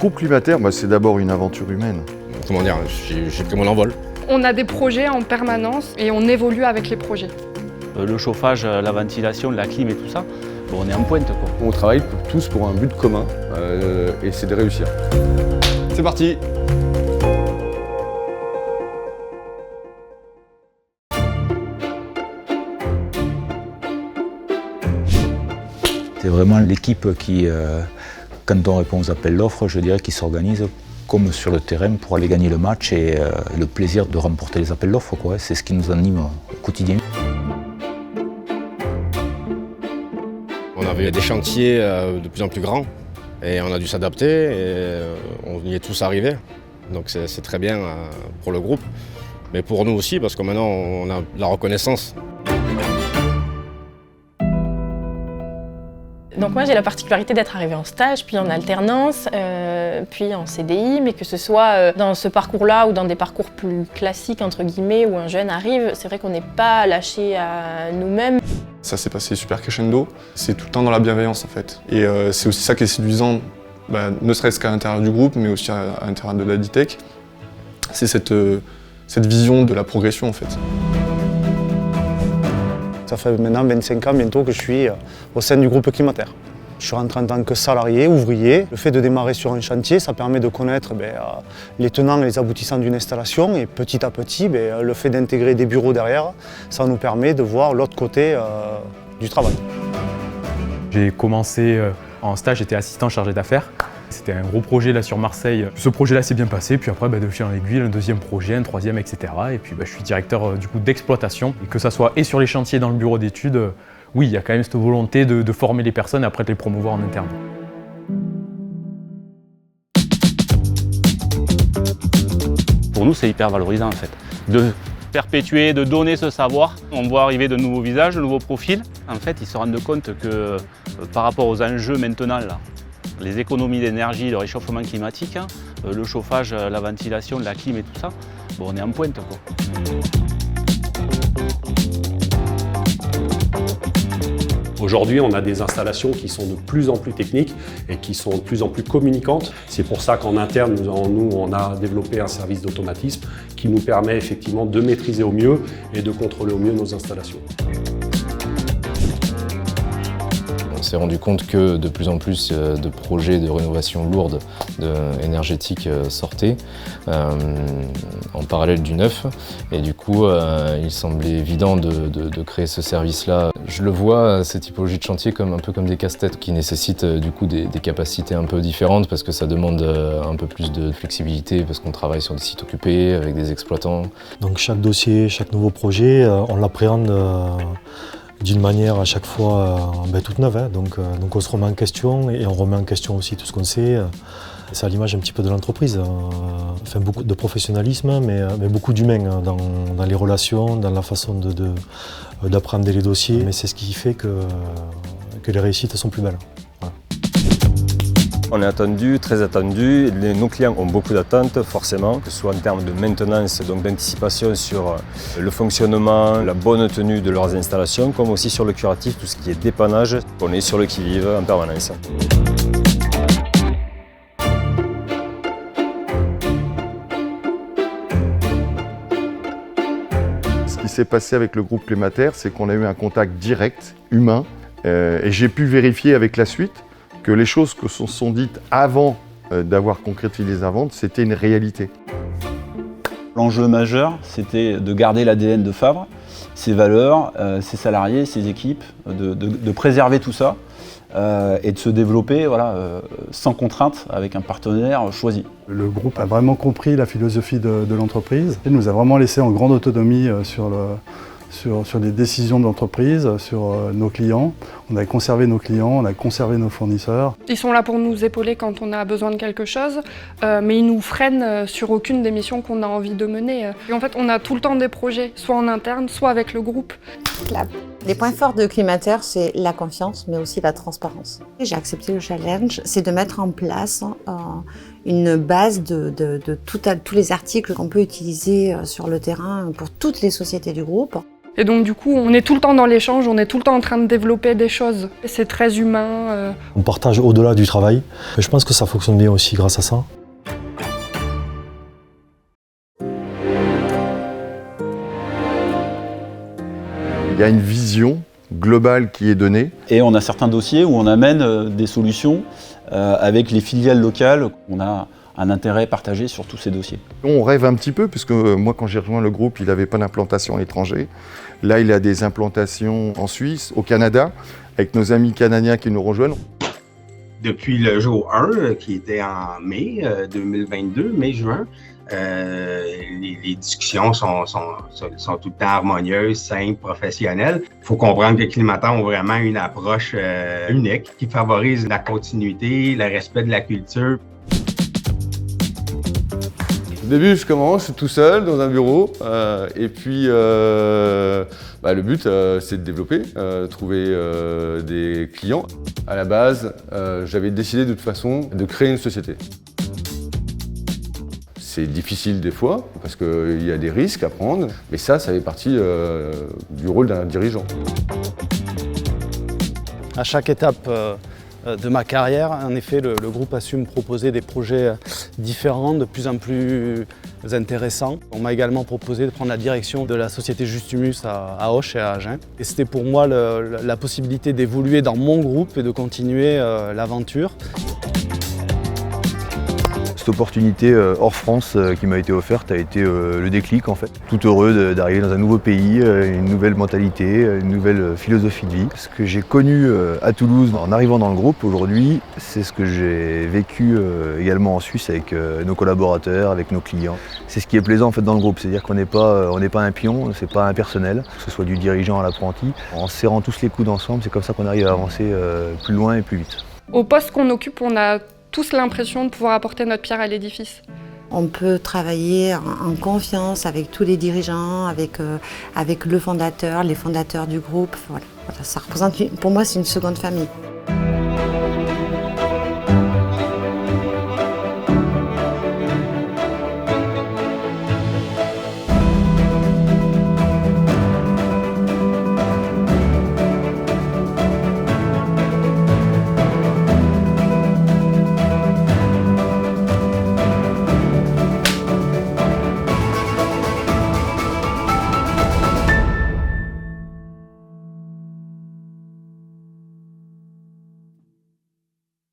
groupe Climater, c'est d'abord une aventure humaine. Comment dire, j'ai pris mon envol. On a des projets en permanence et on évolue avec les projets. Le chauffage, la ventilation, la clim et tout ça, on est en pointe, quoi. On travaille tous pour un but commun et c'est de réussir. C'est parti! C'est vraiment l'équipe qui, quand on répond aux appels d'offres, je dirais, qui s'organise comme sur le terrain pour aller gagner le match et le plaisir de remporter les appels d'offres, quoi. C'est ce qui nous anime au quotidien. On avait des chantiers de plus en plus grands et on a dû s'adapter et on y est tous arrivés. Donc c'est très bien pour le groupe, mais pour nous aussi parce que maintenant on a la reconnaissance. Donc moi j'ai la particularité d'être arrivée en stage, puis en alternance, puis en CDI, mais que ce soit dans ce parcours-là ou dans des parcours plus classiques entre guillemets où un jeune arrive, c'est vrai qu'on n'est pas lâché à nous-mêmes. Ça s'est passé super crescendo, c'est tout le temps dans la bienveillance en fait. Et c'est aussi ça qui est séduisant, ne serait-ce qu'à l'intérieur du groupe, mais aussi à l'intérieur de l'Aditech. C'est cette vision de la progression en fait. Ça fait maintenant 25 ans bientôt que je suis au sein du groupe Climater. Je suis rentré en tant que salarié, ouvrier. Le fait de démarrer sur un chantier, ça permet de connaître les tenants et les aboutissants d'une installation. Et petit à petit, le fait d'intégrer des bureaux derrière, ça nous permet de voir l'autre côté du travail. J'ai commencé en stage, j'étais assistant chargé d'affaires. C'était un gros projet là sur Marseille. Ce projet-là s'est bien passé, puis après de fil en aiguille, un deuxième projet, un troisième, etc. Et puis je suis directeur du coup d'exploitation. Et que ça soit et sur les chantiers dans le bureau d'études, oui, il y a quand même cette volonté de former les personnes et après de les promouvoir en interne. Pour nous, c'est hyper valorisant en fait. De perpétuer, de donner ce savoir. On voit arriver de nouveaux visages, de nouveaux profils. En fait, ils se rendent compte que par rapport aux enjeux maintenant, là, les économies d'énergie, le réchauffement climatique, le chauffage, la ventilation, la clim et tout ça, on est en pointe, quoi. Aujourd'hui, on a des installations qui sont de plus en plus techniques et qui sont de plus en plus communicantes. C'est pour ça qu'en interne, nous, on a développé un service d'automatisme qui nous permet effectivement de maîtriser au mieux et de contrôler au mieux nos installations. On s'est rendu compte que de plus en plus de projets de rénovation lourde énergétique sortaient en parallèle du neuf. Et du coup, il semblait évident de créer ce service-là. Je le vois, ces typologies de chantier, un peu comme des casse-têtes qui nécessitent du coup des capacités un peu différentes parce que ça demande un peu plus de flexibilité parce qu'on travaille sur des sites occupés avec des exploitants. Donc chaque dossier, chaque nouveau projet, on l'appréhende d'une manière à chaque fois toute neuve. Donc on se remet en question et on remet en question aussi tout ce qu'on sait. C'est à l'image un petit peu de l'entreprise. Enfin, beaucoup de professionnalisme, mais beaucoup d'humain dans les relations, dans la façon d'apprendre les dossiers. Mais c'est ce qui fait que les réussites sont plus belles. Voilà. On est attendu, très attendu. Nos clients ont beaucoup d'attentes, forcément, que ce soit en termes de maintenance, donc d'anticipation sur le fonctionnement, la bonne tenue de leurs installations, comme aussi sur le curatif, tout ce qui est dépannage. On est sur le qui-vive en permanence. Ce qui s'est passé avec le groupe Climater, c'est qu'on a eu un contact direct, humain, et j'ai pu vérifier avec la suite que les choses que se sont dites avant d'avoir concrétisé la vente, c'était une réalité. L'enjeu majeur, c'était de garder l'ADN de Fabre, ses valeurs, ses salariés, ses équipes, de préserver tout ça et de se développer sans contrainte avec un partenaire choisi. Le groupe a vraiment compris la philosophie de l'entreprise et nous a vraiment laissé en grande autonomie sur les décisions de l'entreprise, sur nos clients. On a conservé nos clients, on a conservé nos fournisseurs. Ils sont là pour nous épauler quand on a besoin de quelque chose, mais ils nous freinent sur aucune des missions qu'on a envie de mener. Et en fait, on a tout le temps des projets, soit en interne, soit avec le groupe. Les points forts de Climater, c'est la confiance, mais aussi la transparence. J'ai accepté le challenge, c'est de mettre en place une base de tous les articles qu'on peut utiliser sur le terrain pour toutes les sociétés du groupe. Et donc du coup, on est tout le temps dans l'échange, on est tout le temps en train de développer des choses. C'est très humain. On partage au-delà du travail. Je pense que ça fonctionne bien aussi grâce à ça. Il y a une vision globale qui est donnée. Et on a certains dossiers où on amène des solutions avec les filiales locales. On a un intérêt partagé sur tous ces dossiers. On rêve un petit peu, puisque moi quand j'ai rejoint le groupe, il n'avait pas d'implantation à l'étranger. Là, il a des implantations en Suisse, au Canada, avec nos amis canadiens qui nous rejoignent. Depuis le jour 1, qui était en mai 2022, mai-juin, les discussions sont tout le temps harmonieuses, simples, professionnelles. Il faut comprendre que Climataire ont vraiment une approche unique qui favorise la continuité, le respect de la culture. Au début, je commence tout seul dans un bureau et puis le but c'est de développer, trouver des clients. À la base, j'avais décidé de toute façon de créer une société. C'est difficile des fois parce qu'il y a des risques à prendre, mais ça fait partie du rôle d'un dirigeant. À chaque étape de ma carrière, en effet, le groupe a su me proposer des projets différents, de plus en plus intéressants. On m'a également proposé de prendre la direction de la société Justumus à Auch et à Agen. Et c'était pour moi la possibilité d'évoluer dans mon groupe et de continuer l'aventure. Cette opportunité hors France qui m'a été offerte a été le déclic en fait. Tout heureux d'arriver dans un nouveau pays, une nouvelle mentalité, une nouvelle philosophie de vie. Ce que j'ai connu à Toulouse en arrivant dans le groupe aujourd'hui, c'est ce que j'ai vécu également en Suisse avec nos collaborateurs, avec nos clients. C'est ce qui est plaisant en fait dans le groupe, c'est-à-dire qu'on n'est pas un pion, c'est pas impersonnel, que ce soit du dirigeant à l'apprenti. En serrant tous les coudes ensemble, c'est comme ça qu'on arrive à avancer plus loin et plus vite. Au poste qu'on occupe, on a tous l'impression de pouvoir apporter notre pierre à l'édifice. On peut travailler en confiance avec tous les dirigeants, avec le fondateur, les fondateurs du groupe. Voilà, ça représente, pour moi, c'est une seconde famille.